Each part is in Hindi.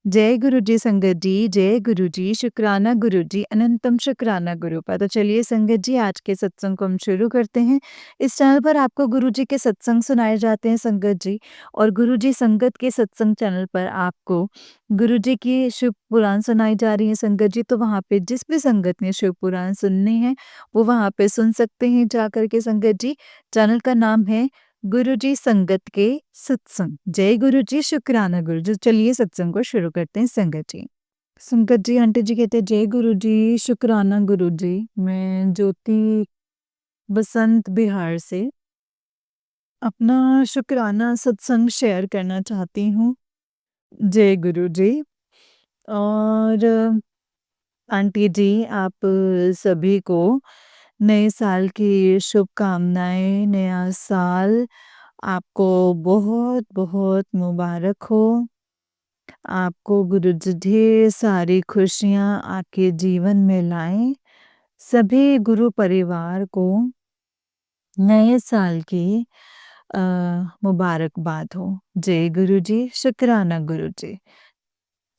जय गुरु जी संगत जी, जय गुरु जी, शुक्राना गुरु जी, अनंतम शुक्राना गुरु का। तो चलिए संगत जी आज के सत्संग को हम शुरू करते हैं। इस चैनल पर आपको गुरु जी के सत्संग सुनाए जाते हैं संगत जी, और गुरु जी संगत के सत्संग चैनल पर आपको गुरु जी की शिव पुराण सुनाई जा रही है संगत जी। तो वहाँ पे जिस भी संगत ने शिव पुराण सुनने हैं वो वहाँ पे सुन सकते हैं जा कर के संगत जी। चैनल का नाम है गुरुजी संगत के सत्संग। जय गुरु जी, शुक्राना गुरु जी। चलिए सत्संग को शुरू करते हैं संगत जी। संगत जी, आंटी जी कहते हैं जय गुरु जी, शुक्राना गुरु जी। मैं ज्योति बसंत बिहार से अपना शुक्राना सत्संग शेयर करना चाहती हूँ। जय गुरु जी। और आंटी जी, आप सभी को नए साल की शुभकामनाएं। नया साल आपको बहुत बहुत मुबारक हो। आपको गुरु जी ढेर सारी खुशियाँ आपके जीवन में लाएं। सभी गुरु परिवार को नए साल की अ, मुबारकबाद हो। जय गुरु जी, शुक्राना गुरु जी।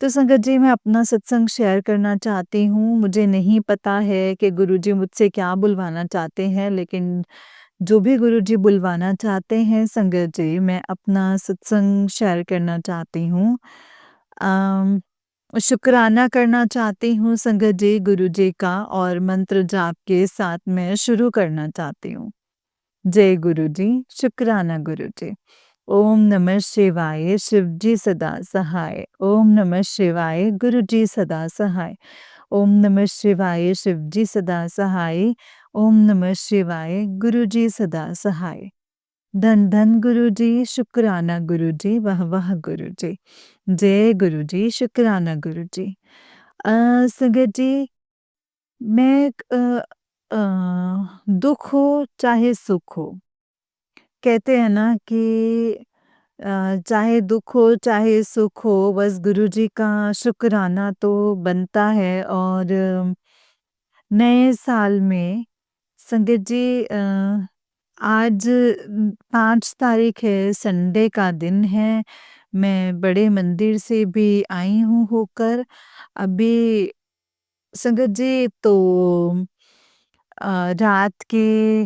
तो संगत जी, मैं अपना सत्संग शेयर करना चाहती हूँ। मुझे नहीं पता है कि गुरु जी मुझसे क्या बुलवाना चाहते हैं, लेकिन जो भी गुरु जी बुलवाना चाहते हैं संगत जी, मैं अपना सत्संग शेयर करना चाहती हूँ। अम, शुक्राना करना चाहती हूँ संगत जी गुरु जी का, और मंत्र जाप के साथ मैं शुरू करना चाहती हूँ। जय गुरु जी, शुक्राना गुरु जी। ओम नमः शिवाय, शिव जी सदा सहाय। ओम नमः शिवाय, गुरु जी सदा सहाय। ओम नमः शिवाय, शिव जी सदा सहाय। ओम नमः शिवाय, गुरु जी सदा सहाय। धन धन गुरु जी, शुक्राना गुरु जी, वाह वाह गुरु जी। जय गुरु जी, शुक्राना गुरु जी। संगत जी, मैं दुख हो चाहे सुख हो, कहते हैं ना कि चाहे दुख हो चाहे सुख हो, बस गुरु जी का शुक्राना तो बनता है। और नए साल में संगत जी, आज 5 तारीख है, संडे का दिन है। मैं बड़े मंदिर से भी आई हूँ होकर। अभी संगत जी तो रात के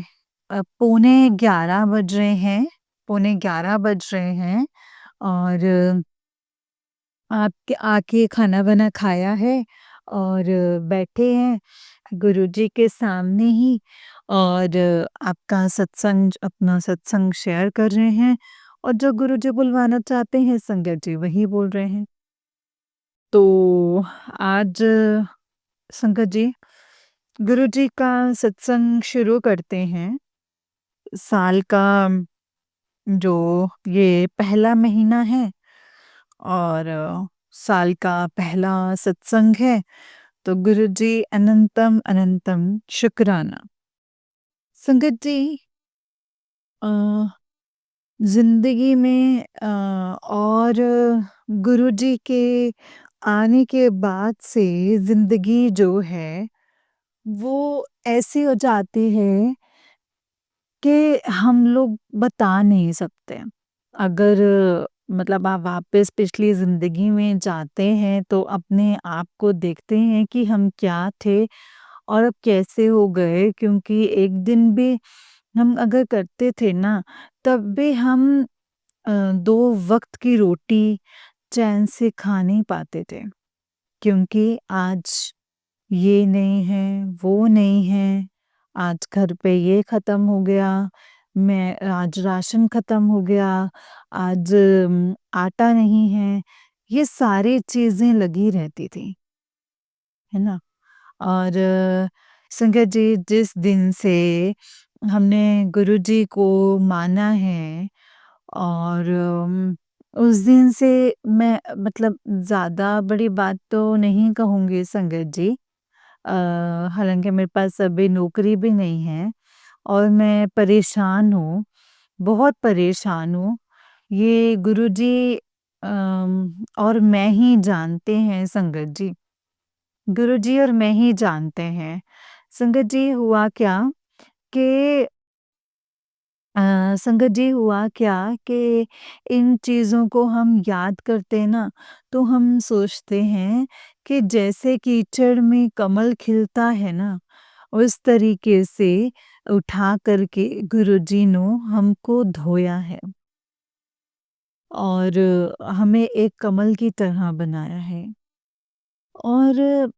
पौने 11 बज रहे हैं, पौने 11 बज रहे हैं। और आपके आके खाना-वाना खाया है और बैठे हैं गुरुजी के सामने ही, और आपका सत्संग अपना सत्संग शेयर कर रहे हैं। और जो गुरुजी बुलवाना चाहते हैं संगत जी वही बोल रहे हैं। तो आज संगत जी, गुरुजी का सत्संग शुरू करते हैं। साल का जो ये पहला महीना है, और साल का पहला सत्संग है। तो गुरुजी अनंतम अनंतम शुक्राना। संगत जी, अ, ज़िंदगी में और गुरुजी के आने के बाद से ज़िंदगी जो है वो ऐसी हो जाती है कि हम लोग बता नहीं सकते। अगर मतलब आप वापस पिछली ज़िंदगी में जाते हैं तो अपने आप को देखते हैं कि हम क्या थे और अब कैसे हो गए, क्योंकि एक दिन भी हम अगर करते थे ना, तब भी हम 2 वक़्त की रोटी चैन से खा नहीं पाते थे। क्योंकि आज ये नहीं है, वो नहीं है, आज घर पे ये ख़त्म हो गया, मैं आज राशन ख़त्म हो गया, आज आटा नहीं है, ये सारी चीज़ें लगी रहती थी, है ना? और संगत जी, जिस दिन से हमने गुरुजी को माना है, और उस दिन से मैं मतलब ज़्यादा बड़ी बात तो नहीं कहूँगी संगत जी। हालाँकि मेरे पास अभी नौकरी भी नहीं है और मैं परेशान हूँ, बहुत परेशान हूँ। ये गुरुजी और मैं ही जानते हैं संगत जी। गुरुजी और मैं ही जानते हैं। संगत जी, हुआ क्या कि संगत जी हुआ क्या कि इन चीज़ों को हम याद करते हैं ना, तो हम सोचते हैं कि जैसे कीचड़ में कमल खिलता है ना, उस तरीके से उठा कर के गुरुजी ने हमको धोया है और हमें एक कमल की तरह बनाया है। और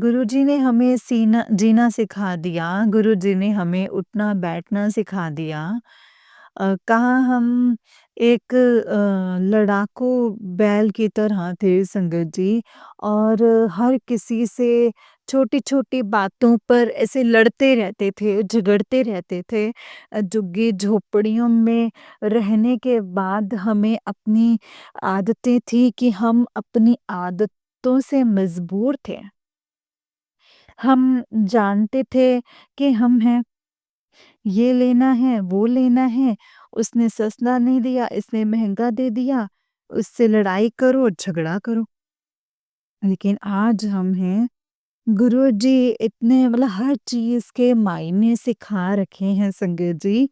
गुरुजी ने हमें सीना जीना सिखा दिया, गुरुजी ने हमें उठना-बैठना सिखा दिया। कहाँ हम एक लड़ाकू बैल की तरह थे संगत जी और हर किसी से छोटी-छोटी बातों पर ऐसे लड़ते रहते थे, झगड़ते रहते थे। झुग्गी-झोपड़ियों में रहने के बाद हमें अपनी आदतें थी कि हम अपनी आदतों से मजबूर थे। हम जानते थे कि हम हैं, ये लेना है, वो लेना है, उसने सस्ता नहीं दिया, इसने महँगा दे दिया, उससे लड़ाई करो, झगड़ा करो। लेकिन आज हम हैं, गुरुजी इतने मतलब हर चीज़ के मायने सिखा रखे हैं संगत जी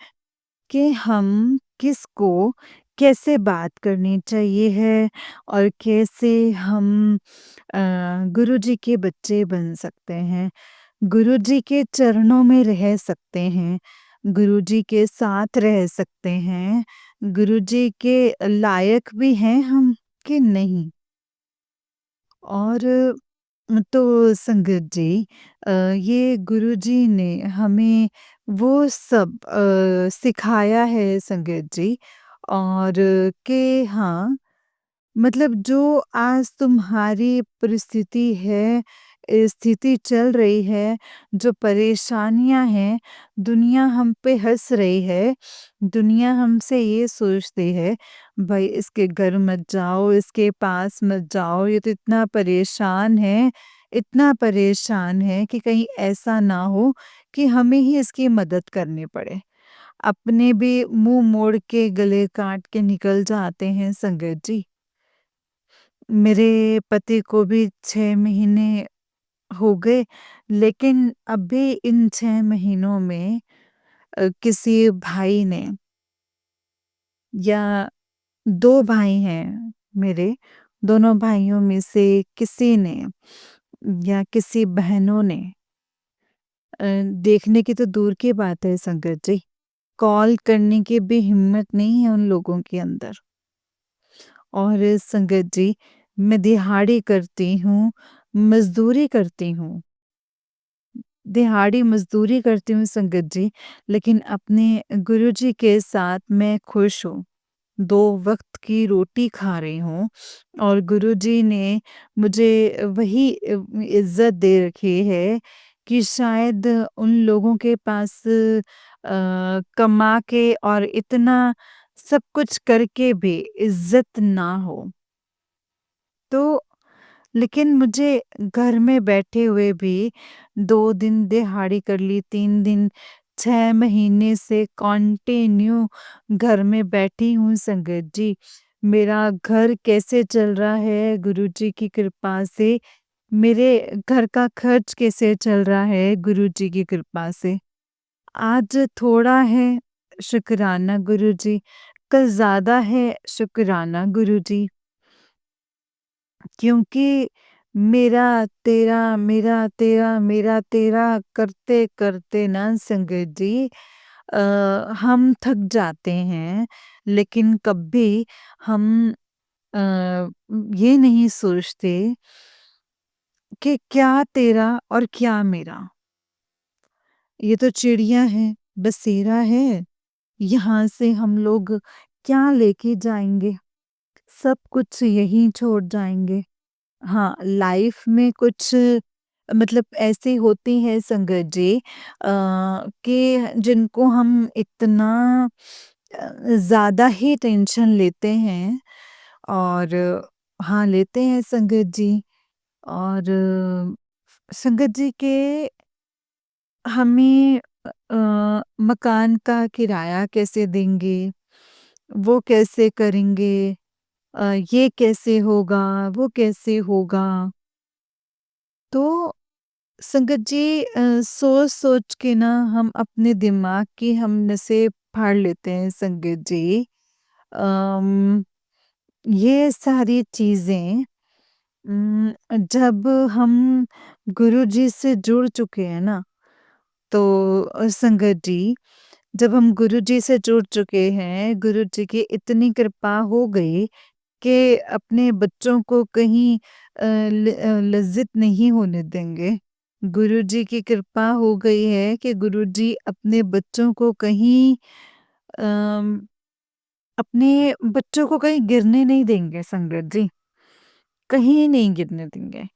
कि हम किसको कैसे बात करनी चाहिए है और कैसे हम गुरुजी के बच्चे बन सकते हैं। गुरुजी के चरणों में रह सकते हैं, गुरुजी के साथ रह सकते हैं, गुरुजी के लायक भी हैं हम कि नहीं। और तो संगत जी ये गुरुजी ने हमें वो सब सिखाया है संगत जी और कि हाँ मतलब जो आज तुम्हारी परिस्थिति है, स्थिति चल रही है, जो परेशानियाँ हैं, दुनिया हम पे हँस रही है, दुनिया हमसे ये सोचती है, भई इसके घर मत जाओ, इसके पास मत जाओ, ये तो इतना परेशान है कि कहीं ऐसा ना हो कि हमें ही इसकी मदद करनी पड़े। अपने भी मुँह मोड़ के गले काट के निकल जाते हैं संगत जी। मेरे पति को भी 6 महीने हो गए, लेकिन अभी इन 6 महीनों में किसी भाई ने या 2 भाई हैं मेरे, दोनों भाइयों में से किसी ने या किसी बहनों ने देखने की तो दूर की बात है संगत जी, कॉल करने की भी हिम्मत नहीं है उन लोगों के अंदर। और संगत जी, मैं दिहाड़ी करती हूँ, मज़दूरी करती हूँ। दिहाड़ी मज़दूरी करती हूँ संगत जी, लेकिन अपने गुरुजी के साथ मैं खुश हूँ। 2 वक़्त की रोटी खा रही हूँ और गुरुजी ने मुझे वही इज़्ज़त दे रखी है कि शायद उन लोगों के पास कमा के और इतना सब कुछ करके भी इज़्ज़त ना हो। तो लेकिन मुझे घर में बैठे हुए भी 2 दिन दिहाड़ी कर ली, 3 दिन 6 महीने से कंटिन्यू घर में बैठी हूँ संगत जी। मेरा घर कैसे चल रहा है गुरुजी की कृपा से, मेरे घर का खर्च कैसे चल रहा है गुरुजी की कृपा से। आज थोड़ा है शुक्राना गुरुजी, कल ज़्यादा है शुक्राना गुरुजी। क्योंकि मेरा तेरा करते-करते ना संगत जी अ, हम थक जाते हैं, लेकिन कभी हम अ, ये नहीं सोचते कि क्या तेरा और क्या मेरा। ये तो चिड़िया है, बसेरा है, यहाँ से हम लोग क्या लेके जाएँगे? सब कुछ यहीं छोड़ जाएँगे। हाँ, लाइफ में कुछ मतलब ऐसी होती हैं संगत जी कि जिनको हम इतना ज़्यादा ही टेंशन लेते हैं और हाँ, लेते हैं संगत जी और संगत जी के हमें मकान का किराया कैसे देंगे? वो कैसे करेंगे? ये कैसे होगा? वो कैसे होगा? तो संगत जी सोच-सोच के ना हम अपने दिमाग की हम नसें फाड़ लेते हैं संगत जी। अम, ये सारी चीज़ें जब हम गुरुजी से जुड़ चुके हैं ना, तो संगत जी, जब हम गुरुजी से जुड़ चुके हैं, गुरुजी की इतनी कृपा हो गई कि अपने बच्चों को कहीं लज्जित नहीं होने देंगे। गुरुजी की कृपा हो गई है कि गुरुजी अपने बच्चों को कहीं अम, अपने बच्चों को कहीं गिरने नहीं देंगे संगत जी, कहीं नहीं गिरने देंगे।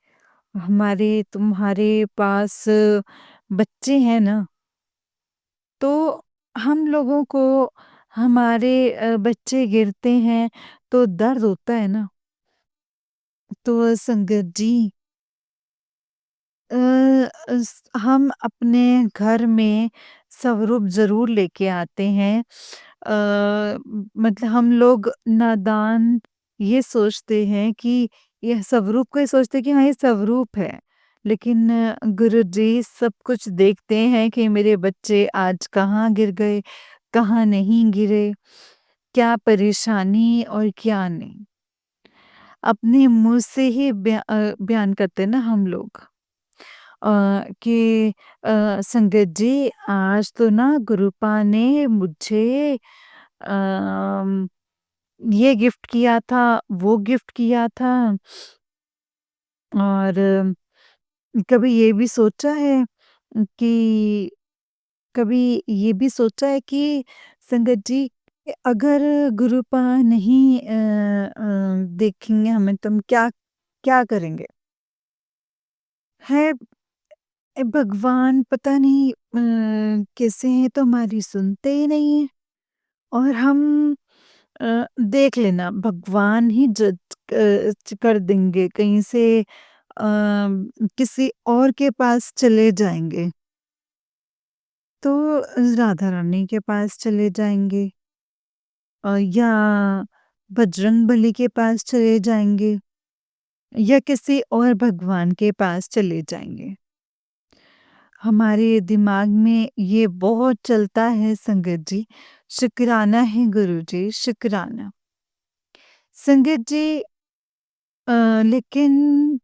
हमारे तुम्हारे पास बच्चे हैं ना, तो हम लोगों को हमारे बच्चे गिरते हैं तो दर्द होता है ना। तो संगत जी हम अपने घर में स्वरूप ज़रूर लेके आते हैं। मतलब हम लोग नादान ये सोचते हैं कि यह स्वरूप को ये सोचते हैं कि हाँ, ये स्वरूप है। लेकिन गुरुजी सब कुछ देखते हैं कि मेरे बच्चे आज कहाँ गिर गए, कहाँ नहीं गिरे, क्या परेशानी और क्या नहीं। अपने मुँह से ही बयान करते हैं ना हम लोग। कि संगत जी आज तो ना गुरुपा ने मुझे ये गिफ्ट किया था, वो गिफ्ट किया था और कभी ये भी सोचा है कि कभी ये भी सोचा है कि संगत जी कि अगर गुरुपा नहीं देखेंगे हमें तो हम क्या क्या करेंगे? है भगवान पता नहीं कैसे हैं तो हमारी सुनते ही नहीं हैं और हम देख लेना भगवान ही जज कर देंगे कहीं से किसी और के पास चले जाएँगे। तो राधा रानी के पास चले जाएँगे या बजरंगबली के पास चले जाएँगे या किसी और भगवान के पास चले जाएँगे। हमारे दिमाग में ये बहुत चलता है संगत जी, शुक्राना है गुरुजी, शुक्राना। संगत जी लेकिन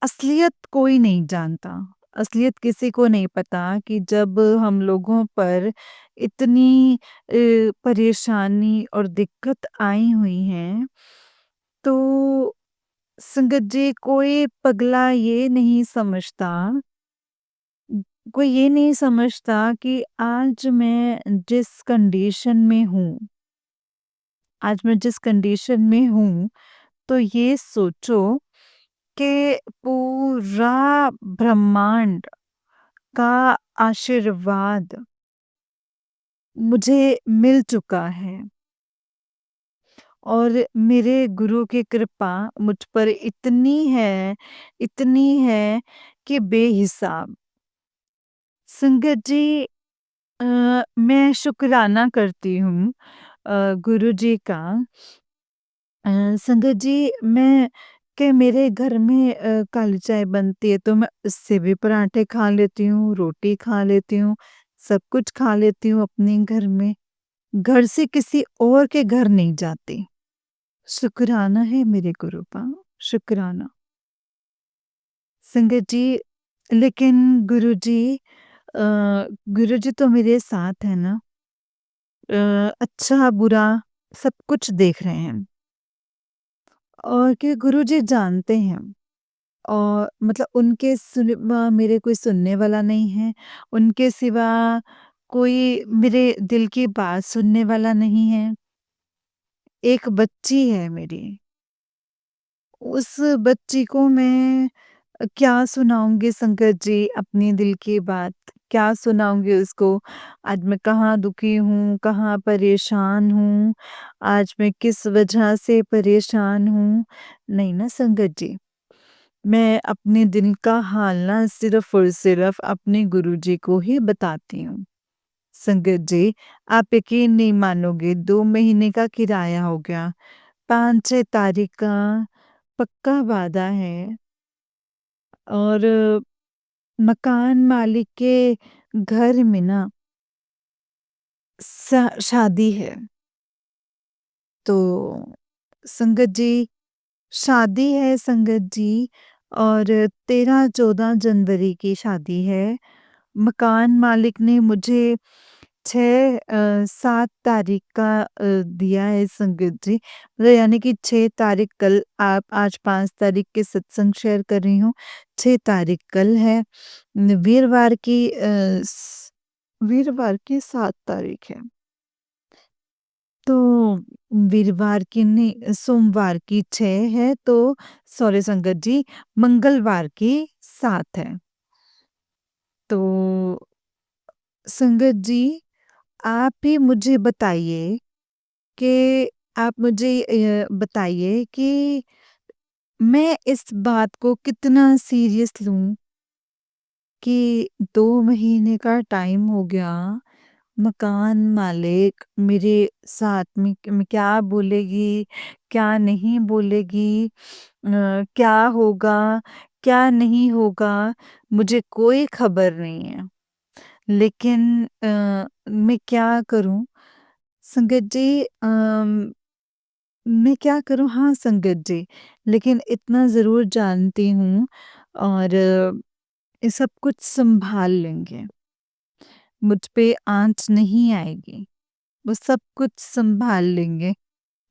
असलियत कोई नहीं जानता। असलियत किसी को नहीं पता कि जब हम लोगों पर इतनी परेशानी और दिक्कत आई हुई हैं, तो संगत जी कोई पगला ये नहीं समझता कोई ये नहीं समझता कि आज मैं जिस कंडीशन में हूँ, आज मैं जिस कंडीशन में हूँ, तो ये सोचो कि पूरा ब्रह्मांड का आशीर्वाद मुझे मिल चुका है और मेरे गुरु की कृपा मुझ पर इतनी है कि बेहिसाब। संगत जी मैं शुक्राना करती हूँ गुरुजी का संगत जी मैं कि मेरे घर में काली चाय बनती है तो मैं उससे भी पराठे खा लेती हूँ, रोटी खा लेती हूँ, सब कुछ खा लेती हूँ अपने घर में। घर से किसी और के घर नहीं जाती। शुक्राना है मेरे गुरु का, शुक्राना। संगत जी लेकिन गुरुजी गुरुजी तो मेरे साथ है ना। अच्छा बुरा सब कुछ देख रहे हैं और कि गुरुजी जानते हैं और मतलब उनके मेरे कोई सुनने वाला नहीं है, उनके सिवा कोई मेरे दिल की बात सुनने वाला नहीं है। एक बच्ची है मेरी, उस बच्ची को मैं क्या सुनाऊँगी संकट जी अपने दिल की बात, क्या सुनाऊँगी उसको? आज मैं कहाँ दुखी हूँ, कहाँ परेशान हूँ, आज मैं किस वजह से परेशान हूँ। नहीं ना संगत जी, मैं अपने दिल का हाल ना सिर्फ़ और सिर्फ़ अपने गुरुजी को ही बताती हूँ। संगत जी, आप यकीन नहीं मानोगे 2 महीने का किराया हो गया, 5-6 तारीख का पक्का वादा है और मकान मालिक के घर में ना शादी है। तो संगत जी, शादी है संगत जी, और 13-14 जनवरी की शादी है। मकान मालिक ने मुझे 7 तारीख का दिया है संगत जी। मतलब यानी कि 6 तारीख कल, आप आज 5 तारीख के सत्संग शेयर कर रही हूँ। 6 तारीख कल है। वीरवार की 7 तारीख है। तो वीरवार की नहीं, सोमवार की 6 है, तो सॉरी संगत जी, मंगलवार की 7 है। तो संगत जी, आप ही मुझे बताइए कि आप मुझे बताइए कि मैं इस बात को कितना सीरियस लूँ कि 2 महीने का टाइम हो गया, मकान मालिक मेरे साथ में क्या बोलेगी, क्या नहीं बोलेगी, क्या होगा, क्या नहीं होगा, मुझे कोई खबर नहीं है। लेकिन मैं क्या करूँ? संगत जी, मैं क्या करूँ? हाँ, संगत जी, लेकिन इतना ज़रूर जानती हूँ, और ये सब कुछ सँभाल लेंगे। मुझ पे आँच नहीं आएगी। वो सब कुछ सँभाल लेंगे,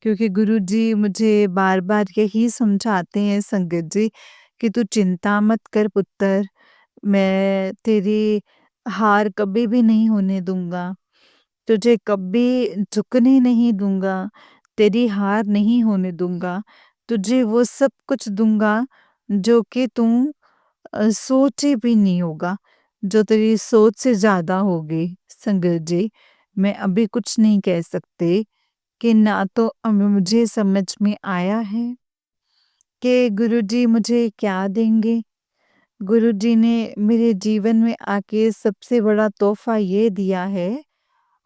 क्योंकि गुरुजी मुझे बार-बार यही समझाते हैं संगत जी कि तू चिंता मत कर पुत्र, मैं तेरी हार कभी भी नहीं होने दूँगा। तुझे कभी झुकने नहीं दूँगा, तेरी हार नहीं होने दूँगा। तुझे वो सब कुछ दूँगा जो कि तू सोचे भी नहीं होगा, जो तेरी सोच से ज़्यादा होगी संगत जी। मैं अभी कुछ नहीं कह सकते कि ना तो मुझे समझ में आया है कि गुरुजी मुझे क्या देंगे। गुरुजी ने मेरे जीवन में आके सबसे बड़ा तोहफ़ा ये दिया है,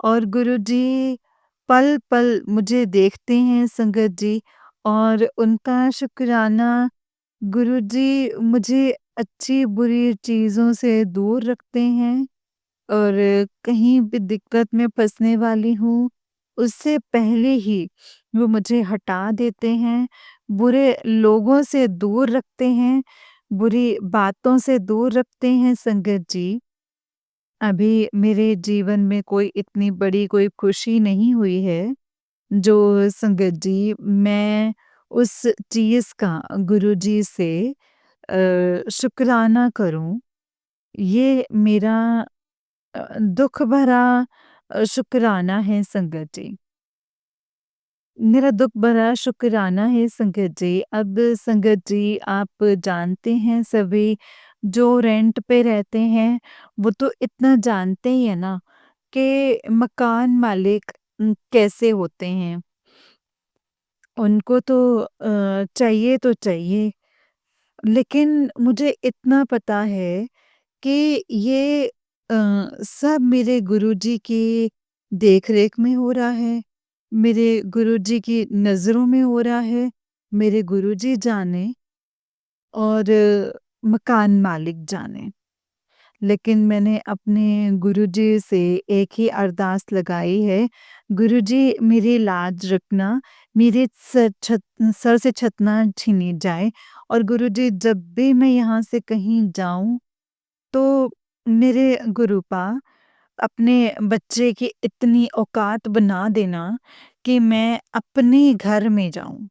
और गुरुजी पल-पल मुझे देखते हैं संगत जी, और उनका शुक्राना, गुरुजी मुझे अच्छी-बुरी चीज़ों से दूर रखते हैं, और कहीं भी दिक्कत में फँसने वाली हूँ, उससे पहले ही वो मुझे हटा देते हैं, बुरे लोगों से दूर रखते हैं, बुरी बातों से दूर रखते हैं संगत जी। अभी मेरे जीवन में कोई इतनी बड़ी कोई खुशी नहीं हुई है, जो संगत जी मैं उस चीज़ का गुरुजी से शुक्राना करूँ। ये मेरा दुःख भरा शुक्राना है संगत जी। मेरा दुःख भरा शुक्राना है संगत जी। अब संगत जी, आप जानते हैं सभी जो रेंट पे रहते हैं, वो तो इतना जानते ही हैं ना कि मकान मालिक कैसे होते हैं। उनको चाहिए तो चाहिए, लेकिन मुझे इतना पता है कि ये सब मेरे गुरुजी की देख-रेख में हो रहा है, मेरे गुरुजी की नज़रों में हो रहा है, मेरे गुरुजी जाने और मकान मालिक जाने। लेकिन मैंने अपने गुरुजी से एक ही अरदास लगाई है, गुरुजी मेरी लाज रखना, मेरे सर से छत ना छीनी जाए, और गुरुजी जब भी मैं यहाँ से कहीं जाऊँ, तो मेरे गुरुपा अपने बच्चे की इतनी औकात बना देना कि मैं अपने घर में जाऊँ।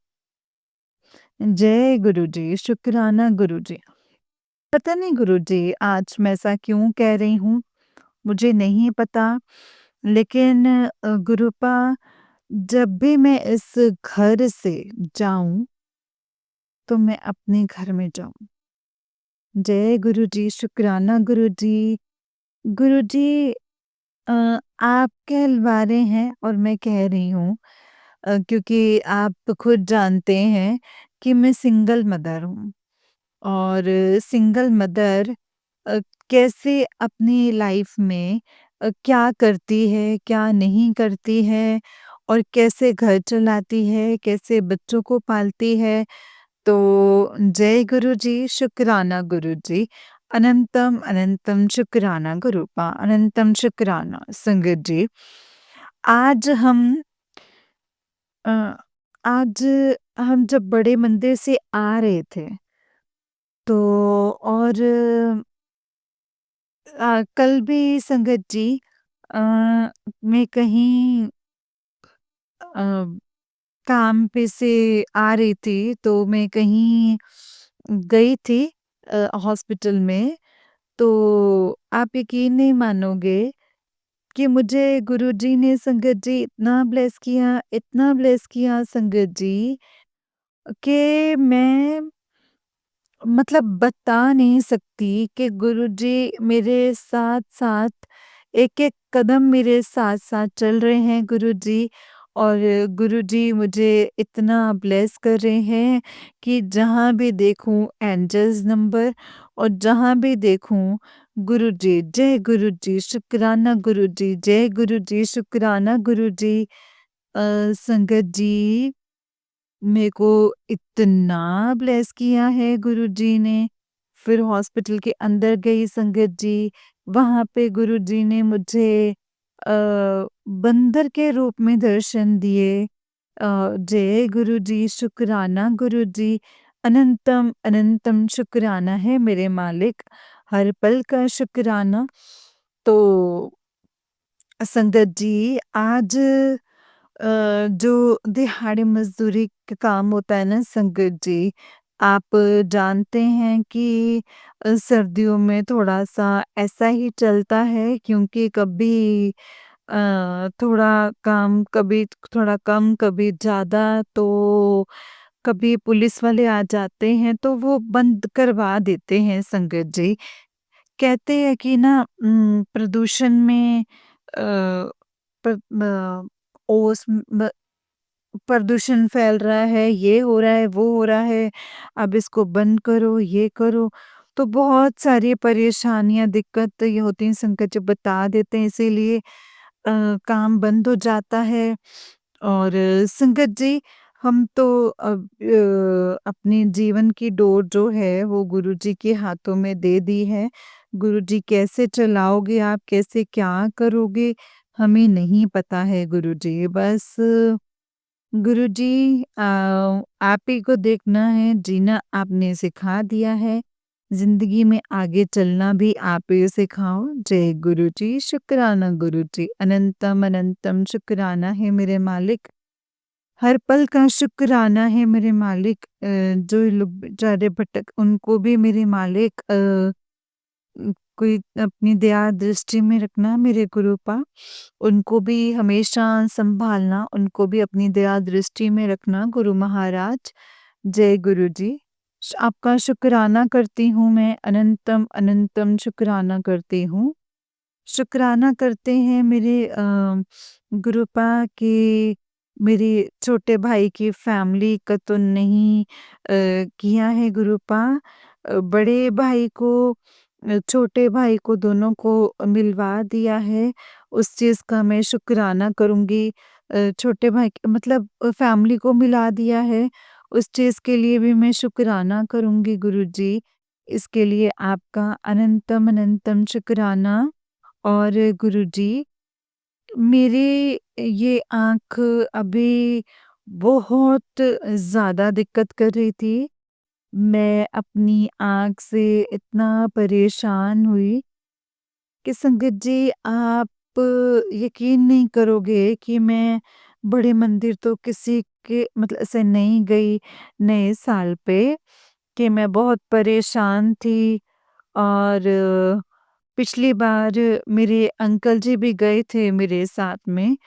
जय गुरुजी, शुक्राना गुरुजी। पता नहीं गुरुजी आज मैं ऐसा क्यों कह रही हूँ, मुझे नहीं पता, लेकिन गुरुपा जब भी मैं इस घर से जाऊँ, तो मैं अपने घर में जाऊँ। जय गुरुजी, शुक्राना गुरुजी। गुरुजी, अ, आप कहलवा रहे हैं और मैं कह रही हूँ, क्योंकि आप तो खुद जानते हैं कि मैं सिंगल मदर हूँ, और सिंगल मदर अ, कैसे अपनी लाइफ में क्या करती है, क्या नहीं करती है, और कैसे घर चलाती है, कैसे बच्चों को पालती है। तो जय गुरुजी, शुक्राना गुरुजी। अनंतम अनंतम शुक्राना गुरूपा अनंतम शुक्राना संगत जी। आज हम अ, आज हम जब बड़े मंदिर से आ रहे थे तो और कल भी संगत जी अ, मैं कहीं काम पे से आ रही थी तो मैं कहीं गई थी हॉस्पिटल में। तो आप यकीन नहीं मानोगे कि मुझे गुरुजी ने संगत जी इतना ब्लेस किया संगत जी कि मैं मतलब बता नहीं सकती कि गुरुजी मेरे साथ-साथ एक-एक कदम मेरे साथ-साथ चल रहे हैं गुरुजी। और गुरुजी मुझे इतना ब्लेस कर रहे हैं कि जहाँ भी देखूँ एंजल्स नंबर और जहाँ भी देखूँ गुरुजी, जय गुरुजी, शुक्राना गुरुजी, जय गुरुजी, शुक्राना गुरुजी। संगत जी मेरे को इतना ब्लेस किया है गुरुजी ने। फिर हॉस्पिटल के अंदर गई संगत जी, वहाँ पे गुरुजी ने मुझे अ, बंदर के रूप में दर्शन दिए। जय गुरुजी, शुक्राना गुरुजी, अनंतम अनंतम शुक्राना है मेरे मालिक, हर पल का शुक्राना। तो संगत जी आज जो दिहाड़ी मज़दूरी का काम होता है ना संगत जी, आप जानते हैं कि सर्दियों में थोड़ा-सा ऐसा ही चलता है क्योंकि कभी थोड़ा काम, कभी थोड़ा कम, कभी ज़्यादा, तो कभी पुलिस वाले आ जाते हैं तो वो बंद करवा देते हैं संगत जी। कहते हैं कि ना प्रदूषण में प्र म ओस म प्रदूषण फैल रहा है, ये हो रहा है, वो हो रहा है, अब इसको बंद करो, ये करो। तो बहुत सारी परेशानियाँ, दिक्कत ये होती हैं संकट जब बता देते हैं इसीलिए काम बंद हो जाता है। और संगत जी हम तो अब अपने जीवन की डोर जो है वो गुरुजी के हाथों में दे दी है। गुरुजी कैसे चलाओगे आप, कैसे क्या करोगे, हमें नहीं पता है गुरुजी। बस गुरुजी आप ही को देखना है, जीना आपने सिखा दिया है, ज़िंदगी में आगे चलना भी आप ही सिखाओ। जय गुरुजी, शुक्राना गुरुजी, अनंतम अनंतम शुक्राना है मेरे मालिक। हर पल का शुक्राना है मेरे मालिक। जो लोग बेचारे भटक उनको भी मेरे मालिक कोई अपनी दया दृष्टि में रखना मेरे गुरूपा। उनको भी हमेशा सँभालना, उनको भी अपनी दया दृष्टि में रखना गुरु महाराज। जय गुरुजी। आपका शुक्राना करती हूँ मैं, अनंतम अनंतम शुक्राना करती हूँ। शुक्राना करते हैं मेरे गुरुपा के मेरे छोटे भाई की फैमिली का तो नहीं किया है गुरुपा। बड़े भाई को छोटे भाई को दोनों को मिलवा दिया है, उस चीज़ का मैं शुक्राना करूँगी। छोटे भाई मतलब फैमिली को मिला दिया है, उस चीज़ के लिए भी मैं शुक्राना करूँगी गुरुजी। इसके लिए आपका अनंतम अनंतम शुक्राना। और गुरुजी मेरे ये आँख अभी बहुत ज़्यादा दिक्कत कर रही थी। मैं अपनी आँख से इतना परेशान हुई कि संगत जी आप यकीन नहीं करोगे कि मैं बड़े मंदिर तो किसी के मतलब ऐसे नहीं गई नए साल पे, कि मैं बहुत परेशान थी। और पिछली बार मेरे अंकल जी भी गए थे मेरे साथ में,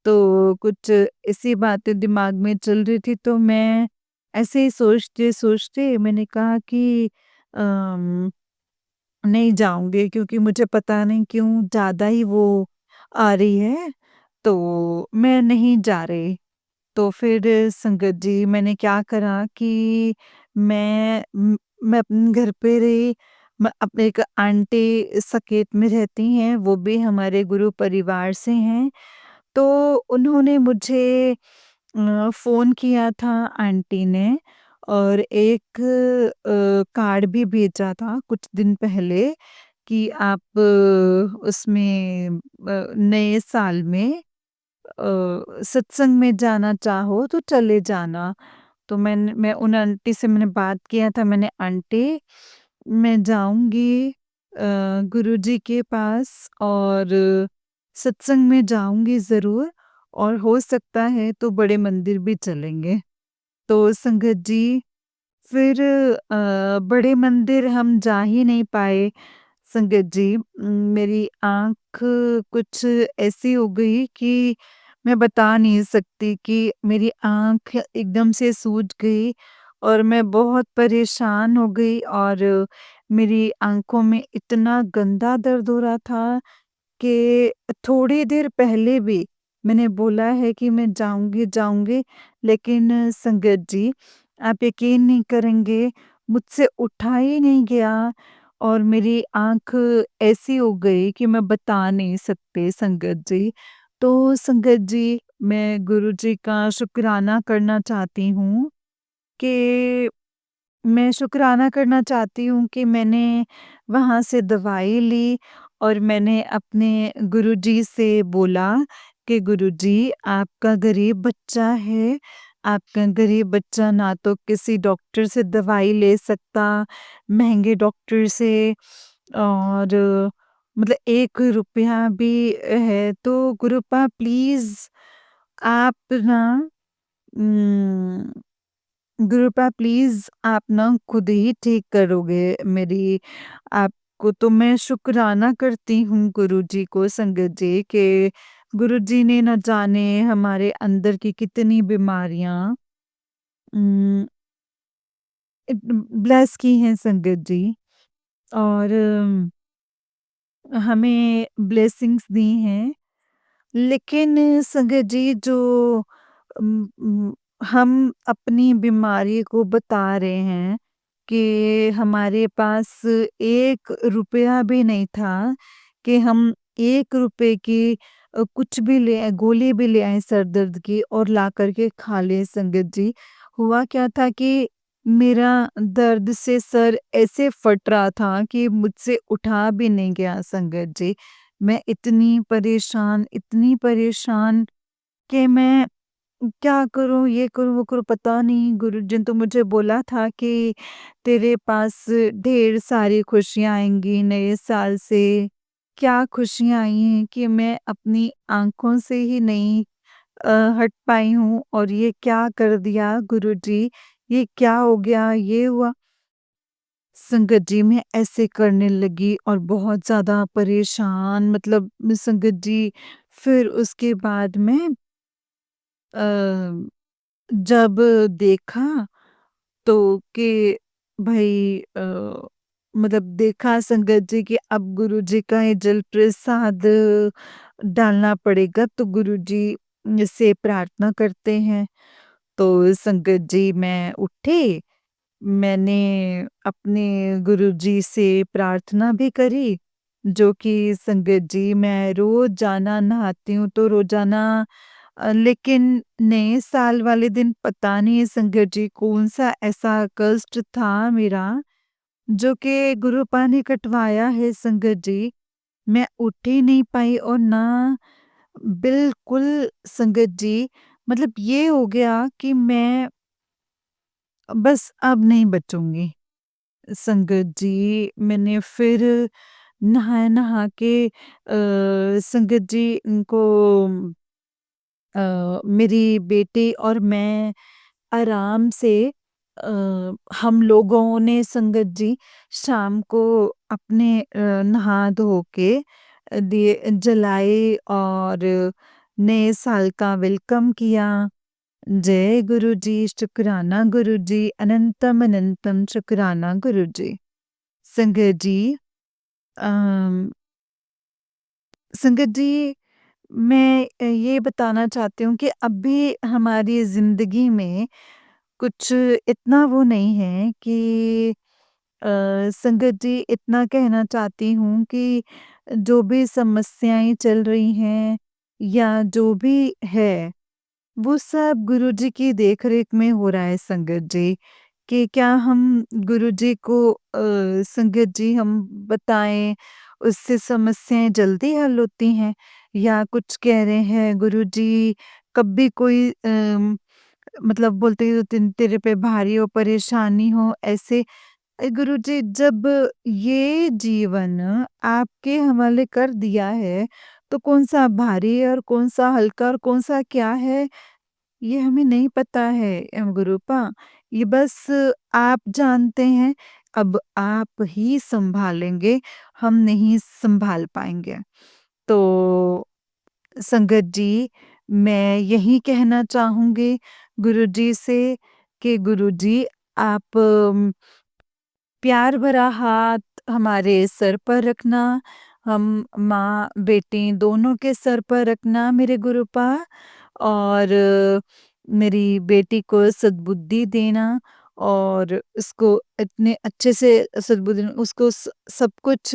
तो कुछ ऐसी बातें दिमाग में चल रही थी तो मैं ऐसे ही सोचते-सोचते मैंने कहा कि अम, नहीं जाऊँगी क्योंकि मुझे पता नहीं क्यों ज़्यादा ही वो आ रही है, तो मैं नहीं जा रही। तो फिर संगत जी मैंने क्या करा कि मैं अपने घर पे रही। मैं अपने एक आंटी सकेत में रहती हैं, वो भी हमारे गुरु परिवार से हैं। तो उन्होंने मुझे फ़ोन किया था आंटी ने, और एक कार्ड भी भेजा था कुछ दिन पहले कि आप उसमें नए साल में सत्संग में जाना चाहो तो चले जाना। तो मैं उन आंटी से मैंने बात किया था, मैंने आंटी मैं जाऊँगी गुरुजी के पास और सत्संग में जाऊँगी ज़रूर और हो सकता है तो बड़े मंदिर भी चलेंगे। तो संगत जी फिर बड़े मंदिर हम जा ही नहीं पाए संगत जी। मेरी आँख कुछ ऐसी हो गई कि मैं बता नहीं सकती कि मेरी आँख एकदम से सूज गई और मैं बहुत परेशान हो गई और मेरी आँखों में इतना गंदा दर्द हो रहा था कि थोड़ी देर पहले भी मैंने बोला है कि मैं जाऊँगी, जाऊँगी, लेकिन संगत जी आप यकीन नहीं करेंगे मुझसे उठा ही नहीं गया और मेरी आँख ऐसी हो गई कि मैं बता नहीं सकती संगत जी। तो संगत जी मैं गुरुजी का शुक्राना करना चाहती हूँ कि मैं शुक्राना करना चाहती हूँ कि मैंने वहाँ से दवाई ली और मैंने अपने गुरुजी से बोला कि गुरुजी आपका गरीब बच्चा है, आपका गरीब बच्चा ना तो किसी डॉक्टर से दवाई ले सकता, महँगे डॉक्टर से और मतलब ₹1 भी है तो गुरुपा प्लीज़ आप ना उम गुरुपा प्लीज़ आप ना खुद ही ठीक करोगे मेरी आपको तो मैं शुक्राना करती हूँ गुरुजी को संगत जी कि गुरुजी ने न जाने हमारे अंदर की कितनी बीमारियाँ उम, ब्लेस की हैं संगत जी और हमें ब्लेसिंग्स दी हैं। लेकिन संगत जी जो उम उम, हम अपनी बीमारी को बता रहे हैं कि हमारे पास ₹1 भी नहीं था कि हम ₹1 की कुछ भी ले आएँ, गोली भी ले आएँ सर दर्द की और ला कर के खा लें संगत जी। हुआ क्या था कि मेरा दर्द से सर ऐसे फट रहा था कि मुझसे उठा भी नहीं गया संगत जी। मैं इतनी परेशान कि मैं क्या करूँ, ये करूँ, वो करूँ, पता नहीं गुरुजी ने तो मुझे बोला था कि तेरे पास ढेर सारी खुशियाँ आएँगी नए साल से। क्या खुशियाँ आई हैं कि मैं अपनी आँखों से ही नहीं हट पाई हूँ और ये क्या कर दिया गुरुजी, ये क्या हो गया, ये हुआ। संगत जी मैं ऐसे करने लगी और बहुत ज़्यादा परेशान मतलब संगत जी फिर उसके बाद में जब देखा तो कि भई मतलब देखा संगत जी कि अब गुरुजी का ये जल प्रसाद डालना पड़ेगा तो गुरुजी से प्रार्थना करते हैं। तो संगत जी मैं उठी, मैंने अपने गुरुजी से प्रार्थना भी करी, जो कि संगत जी मैं रोज़ाना नहाती हूँ तो रोज़ाना लेकिन नए साल वाले दिन पता नहीं संगत जी कौन-सा ऐसा कष्ट था मेरा, जो कि गुरुपा ने कटवाया है संगत जी। मैं उठ ही नहीं पाई और ना बिल्कुल संगत जी मतलब ये हो गया कि मैं बस अब नहीं बचूँगी। संगत जी मैंने फिर नहा-नहा के संगत जी को मेरी बेटी और मैं आराम से हम लोगों ने संगत जी शाम को अपने नहा धो के दिए जलाए और नए साल का वेलकम किया। जय गुरुजी, शुक्राना गुरुजी, अनंतम अनंतम शुक्राना गुरुजी। संगत जी अम, संगत जी मैं ये बताना चाहती हूँ कि अभी हमारी ज़िंदगी में कुछ इतना वो नहीं है कि संगत जी इतना कहना चाहती हूँ कि जो भी समस्याएँ चल रही हैं या जो भी है, वो सब गुरुजी की देख-रेख में हो रहा है संगत जी। कि क्या हम गुरुजी को संगत जी हम बताएँ, उससे समस्याएँ जल्दी हल होती हैं? या कुछ कह रहे हैं गुरुजी कभी कोई मतलब बोलते हैं तेरे पे भारी हो, परेशानी हो ऐसे गुरुजी जब ये जीवन आपके हवाले कर दिया है, तो कौन-सा भारी है और कौन-सा हल्का और कौन-सा क्या है, ये हमें नहीं पता है गुरुपा। ये बस आप जानते हैं, अब आप ही सँभालेंगे, हम नहीं सँभाल पाएँगे। तो संगत जी, मैं यही कहना चाहूँगी गुरुजी से कि गुरुजी आप प्यार भरा हाथ हमारे सर पर रखना, हम माँ-बेटी दोनों के सर पर रखना मेरे गुरुपा और मेरी बेटी को सद्बुद्धि देना और उसको इतने अच्छे से सद्बुद्धि उसको सब कुछ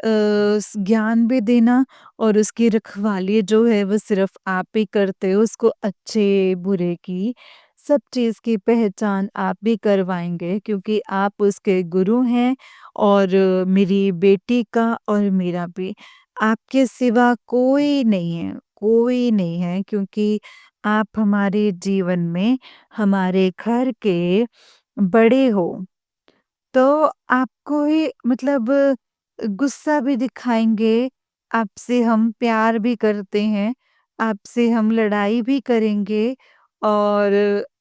ज्ञान भी देना और उसकी रखवाली जो है वो सिर्फ़ आप ही करते हो, उसको अच्छे-बुरे की सब चीज़ की पहचान आप भी करवाएँगे क्योंकि आप उसके गुरु हैं और मेरी बेटी का और मेरा भी। आपके सिवा कोई नहीं है क्योंकि आप हमारे जीवन में हमारे घर के बड़े हो। तो आपको ही मतलब गुस्सा भी दिखाएँगे, आपसे हम प्यार भी करते हैं, आपसे हम लड़ाई भी करेंगे और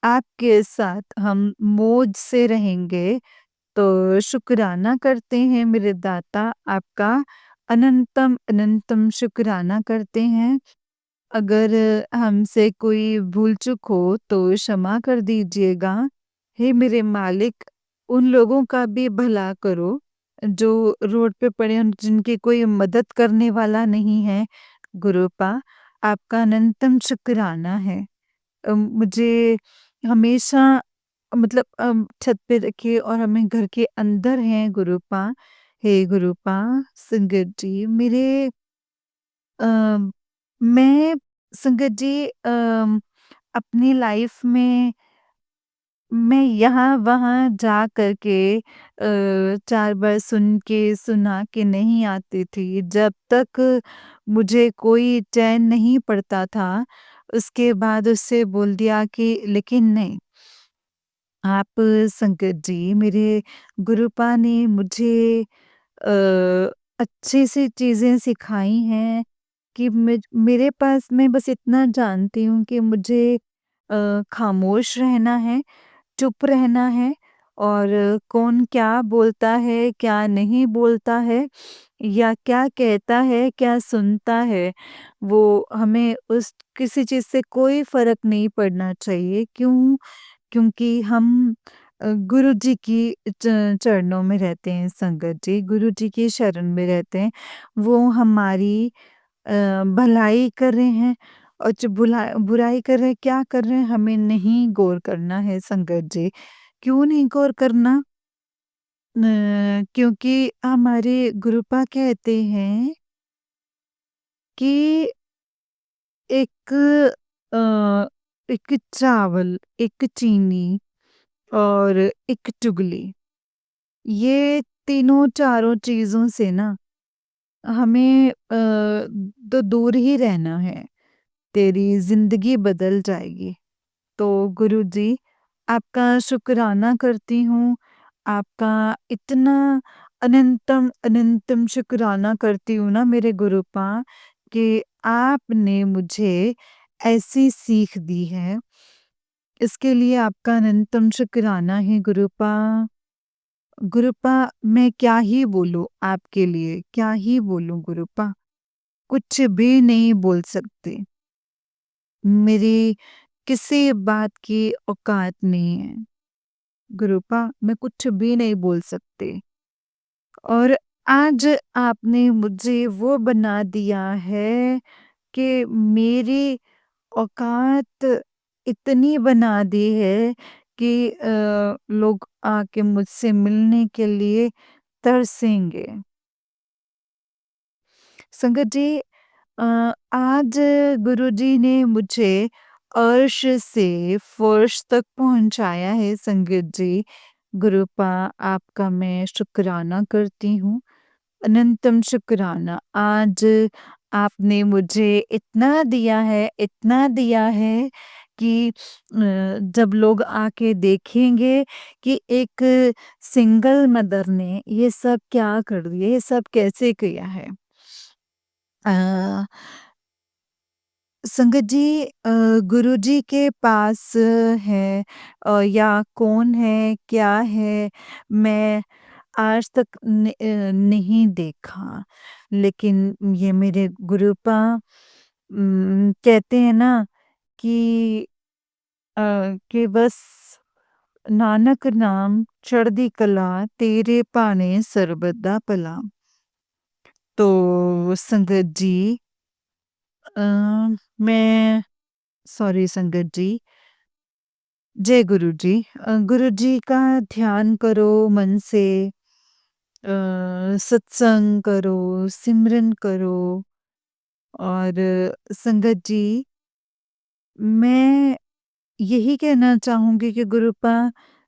आपके साथ हम मौज से रहेंगे। तो शुक्राना करते हैं मेरे दाता आपका, अनंतम अनंतम शुक्राना करते हैं। अगर हमसे कोई भूल-चूक हो तो क्षमा कर दीजिएगा। हे मेरे मालिक, उन लोगों का भी भला करो, जो रोड पे पड़े हैं, जिनकी कोई मदद करने वाला नहीं है। गुरुपा, आपका अनंतम शुक्राना है। मुझे हमेशा मतलब छत पे रखिए और हमें घर के अंदर हैं गुरुपा। हे गुरुपा, संगत जी मेरे अ, मैं संगत जी अपनी लाइफ में मैं यहाँ-वहाँ जा कर के 4 बार सुन के, सुना के नहीं आती थी। जब तक मुझे कोई चैन नहीं पड़ता था, उसके बाद उससे बोल दिया कि लेकिन नहीं, आप संगत जी मेरे गुरुपा ने मुझे अ, अच्छी सी चीज़ें सिखाई हैं कि मेरे पास मैं बस इतना जानती हूँ कि मुझे खामोश रहना है, चुप रहना है और कौन क्या बोलता है, क्या नहीं बोलता है या क्या कहता है, क्या सुनता है, वो हमें उस किसी चीज़ से कोई फ़र्क नहीं पड़ना चाहिए। क्यों? क्योंकि हम गुरुजी की चरणों में रहते हैं संगत जी, गुरुजी की शरण में रहते हैं। वो हमारी भलाई कर रहे हैं और जो बुराई कर रहे हैं, क्या कर रहे हैं, हमें नहीं गौर करना है संगत जी। क्यों नहीं गौर करना? क्योंकि हमारे गुरुपा कहते हैं कि एक एक चावल, एक चीनी और एक चुगली, ये तीनों चारों चीज़ों से ना हमें तो दूर ही रहना है, तेरी ज़िंदगी बदल जाएगी। तो गुरुजी, आपका शुक्राना करती हूँ, आपका इतना अनंतम अनंतम शुक्राना करती हूँ ना मेरे गुरुपा कि आपने मुझे ऐसी सीख दी है, इसके लिए आपका अनंतम शुक्राना है गुरुपा। गुरुपा, मैं क्या ही बोलूँ आपके लिए, क्या ही बोलूँ गुरुपा, कुछ भी नहीं बोल सकती। मेरी किसी बात की औकात नहीं है। गुरुपा, मैं कुछ भी नहीं बोल सकती और आज आपने मुझे वो बना दिया है कि मेरी औकात इतनी बना दी है कि लोग आके मुझसे मिलने के लिए तरसेंगे। संगत जी, आज गुरुजी ने मुझे अर्श से फर्श तक पहुँचाया है संगत जी। गुरुपा आपका मैं शुक्राना करती हूँ, अनंतम शुक्राना। आज आपने मुझे इतना दिया है कि जब लोग आके देखेंगे कि एक सिंगल मदर ने ये सब क्या कर दिया, ये सब कैसे किया है। अ, संगत जी गुरुजी के पास है या कौन है, क्या है, मैं आज तक नहीं देखा। लेकिन ये मेरे गुरुपा कहते हैं ना कि कि बस नानक नाम चढ़दी कला तेरे भाने सरबत दा भला। तो संगत जी मैं सॉरी संगत जी, जय गुरु जी। गुरु जी का ध्यान करो मन से, सत्संग करो, सिमरन करो और संगत जी मैं यही कहना चाहूँगी कि गुरुपा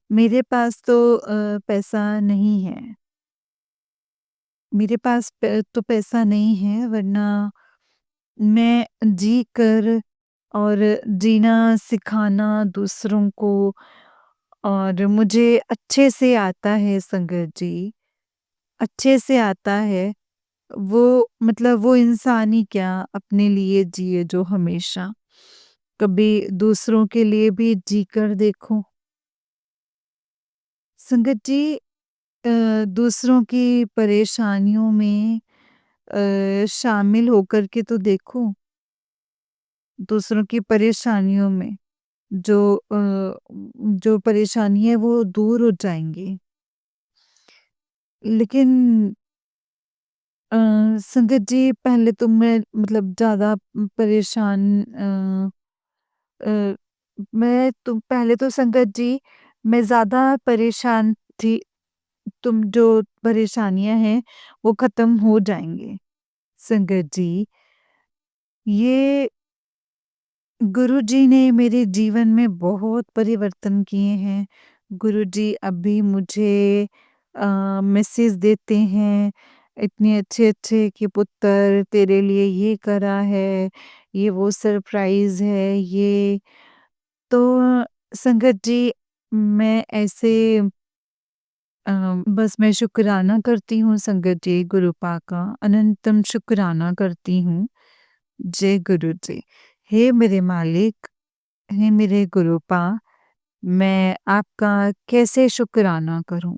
मेरे पास तो पैसा नहीं है। मेरे पास तो पैसा नहीं है वरना मैं जी कर और जीना सिखाना दूसरों को और मुझे अच्छे से आता है संगत जी, अच्छे से आता है। वो मतलब वो इंसान ही क्या अपने लिए जिए जो हमेशा, कभी दूसरों के लिए भी जी कर देखो। संगत जी दूसरों की परेशानियों में शामिल होकर के तो देखो, दूसरों की परेशानियों में जो परेशानी है वो दूर हो जाएँगी। लेकिन अ, संगत जी पहले तो मैं मतलब ज़्यादा परेशान अ, मैं तो पहले तो संगत जी मैं ज़्यादा परेशान थी, तुम जो परेशानियाँ हैं वो ख़त्म हो जाएँगी। संगत जी, ये गुरुजी ने मेरे जीवन में बहुत परिवर्तन किए हैं। गुरुजी अभी मुझे मैसेज देते हैं, इतने अच्छे-अच्छे कि पुत्र तेरे लिए ये करा है, ये वो सरप्राइज़ है, ये तो संगत जी मैं ऐसे अ, बस मैं शुकराना करती हूँ संगत जी गुरुपा का, अनंतम शुकराना करती हूँ। जय गुरु जी। हे मेरे मालिक, हे मेरे गुरुपा, मैं आपका कैसे शुकराना करूँ?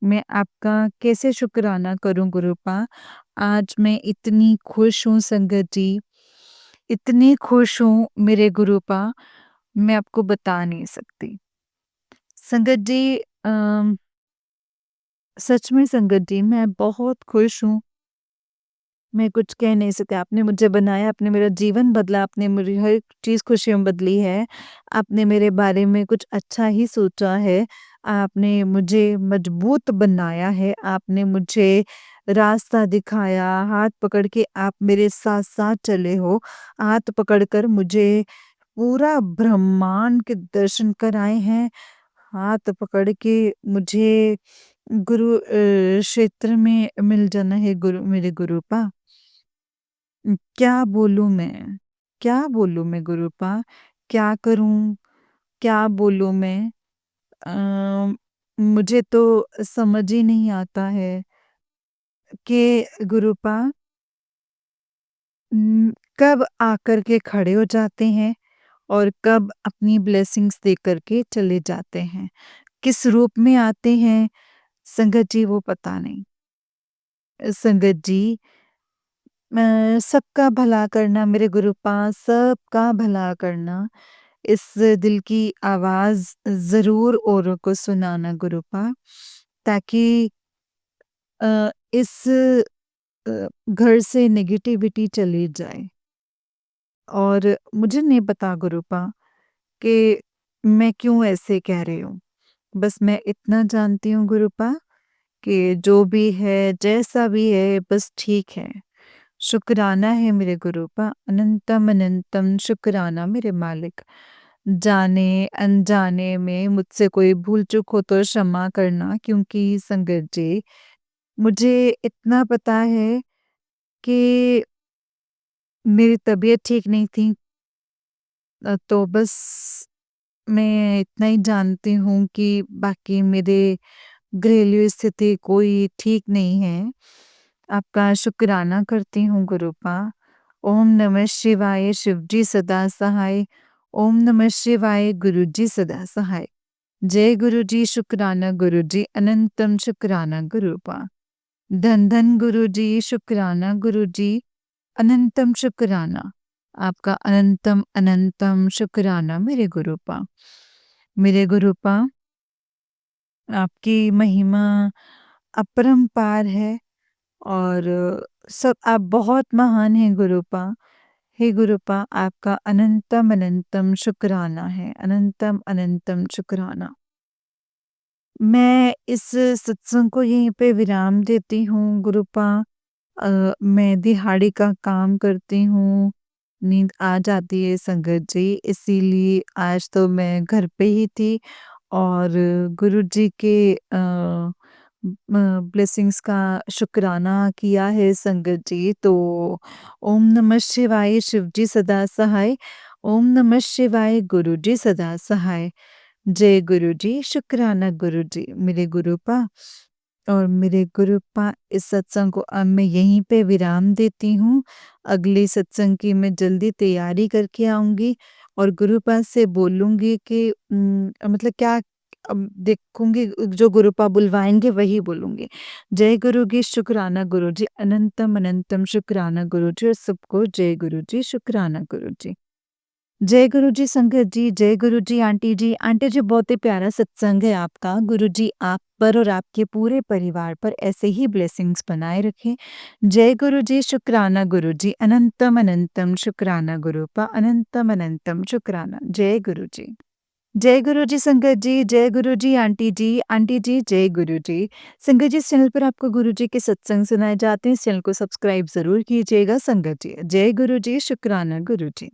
मैं आपका कैसे शुकराना करूँ गुरुपा? आज मैं इतनी खुश हूँ संगत जी, इतनी खुश हूँ मेरे गुरुपा, मैं आपको बता नहीं सकती। संगत जी सच में संगत जी मैं बहुत खुश हूँ। मैं कुछ कह नहीं सकती, आपने मुझे बनाया, आपने मेरा जीवन बदला, आपने मेरी हर चीज़ खुशियों में बदली है। आपने मेरे बारे में कुछ अच्छा ही सोचा है। आपने मुझे मजबूत बनाया है, आपने मुझे रास्ता दिखाया, हाथ पकड़ के आप मेरे साथ-साथ चले हो। हाथ पकड़ कर मुझे पूरा ब्रह्मांड के दर्शन कराए हैं। हाथ पकड़ के मुझे गुरु क्षेत्र में मिल जाना है गुरु मेरे गुरुपा। क्या बोलूँ मैं? क्या बोलूँ मैं गुरुपा? क्या करूँ? क्या बोलूँ मैं? अ, मुझे तो समझ ही नहीं आता है कि गुरुपा कब आकर के खड़े हो जाते हैं और कब अपनी ब्लेसिंग्स दे कर के चले जाते हैं। किस रूप में आते हैं संगत जी वो पता नहीं। संगत जी सबका भला करना मेरे गुरुपा, सबका भला करना। इस दिल की आवाज़ ज़रूर औरों को सुनाना गुरुपा, ताकि इस घर से नेगेटिविटी चली जाए। और मुझे नहीं पता गुरुपा कि मैं क्यों ऐसे कह रही हूँ। बस मैं इतना जानती हूँ गुरुपा कि जो भी है, जैसा भी है बस ठीक है। शुक्राना है मेरे गुरूपा, अनंतम अनंतम शुक्राना मेरे मालिक। जाने अनजाने में मुझसे कोई भूल चूक हो तो क्षमा करना, क्योंकि संगत जी मुझे इतना पता है कि मेरी तबीयत ठीक नहीं थी। तो बस मैं इतना ही जानती हूँ कि बाकी मेरे घरेलू स्थिति कोई ठीक नहीं है। आपका शुक्राना करती हूँ गुरूपा। ओम नमः शिवाय शिवजी सदा सहाय। ओम नमः शिवाय गुरुजी सदा सहाय। जय गुरुजी शुक्राना गुरुजी अनंतम शुक्राना गुरूपा। धन धन गुरुजी शुक्राना गुरुजी अनंतम शुक्राना। आपका अनंतम अनंतम शुक्राना मेरे गुरूपा। मेरे गुरूपा, आपकी महिमा अपरंपार है और सब आप बहुत महान हैं गुरूपा। हे गुरूपा, आपका अनंतम अनंतम शुक्राना है, अनंतम अनंतम शुक्राना। मैं इस सत्संग को यहीं पे विराम देती हूँ गुरूपा। मैं दिहाड़ी का काम करती हूँ, नींद आ जाती है संगत जी, इसीलिए आज तो मैं घर पे ही थी और गुरुजी के ब्लेसिंग्स का शुक्राना किया है संगत जी। तो ओम नमः शिवाय शिवजी सदा सहाय। ओम नमः शिवाय गुरुजी सदा सहाय। जय गुरुजी शुक्राना गुरुजी मेरे गुरूपा। और मेरे गुरूपा, इस सत्संग को अब मैं यहीं पे विराम देती हूँ। अगले सत्संग की मैं जल्दी तैयारी करके आऊँगी और गुरूपा से बोलूँगी कि मतलब क्या देखूँगी जो गुरूपा बुलवाएँगे वही बोलूँगी। जय गुरु की शुक्राना गुरुजी, अनंतम अनंतम शुक्राना गुरुजी और सबको जय गुरुजी शुक्राना गुरुजी। जय गुरुजी संगत जी, जय गुरुजी आंटी जी। आंटी जी, बहुत ही प्यारा सत्संग है आपका। गुरुजी आप पर और आपके पूरे परिवार पर ऐसे ही ब्लेसिंग्स बनाए रखें। जय गुरुजी शुक्राना गुरुजी, अनंतम अनंतम शुक्राना गुरूपा, अनंतम अनंतम शुक्राना। जय गुरुजी। जय गुरुजी संगत जी, जय गुरुजी आंटी जी जय गुरुजी। संगत जी, इस चैनल पर आपको गुरुजी के सत्संग सुनाए जाते हैं। इस चैनल को सब्सक्राइब ज़रूर कीजिएगा संगत जी। जय गुरुजी शुक्राना गुरुजी।